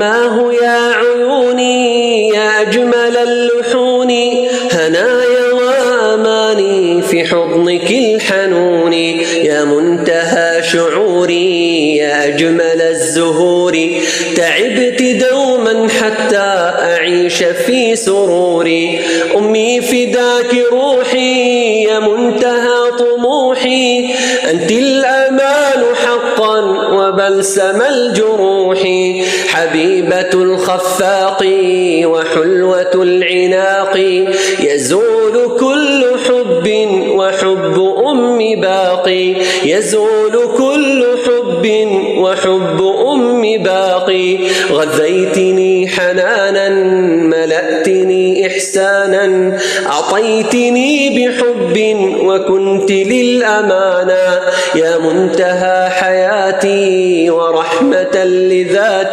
أماه يا عيوني يا أجمل اللحون، هنايا وأماني في حضنك الحنون، يا منتهى شعوري يا أجمل الزهور، تعبت دوما حتى أعيش في سروري، أمي فداك روحي يا منتهى طموحي، أنت الأمان حقا وبلسم الجروح، حبيبة الخفاق وحلوة العناق، يزول كل حب وحب أمي باقي، يزول كل حب وحب أمي باقي، غذيتني حنانا ملأتني إحسانا، أعطيتني بحب وكنت للأمانة، يا منتهى حياتي ورحمة لذاتي.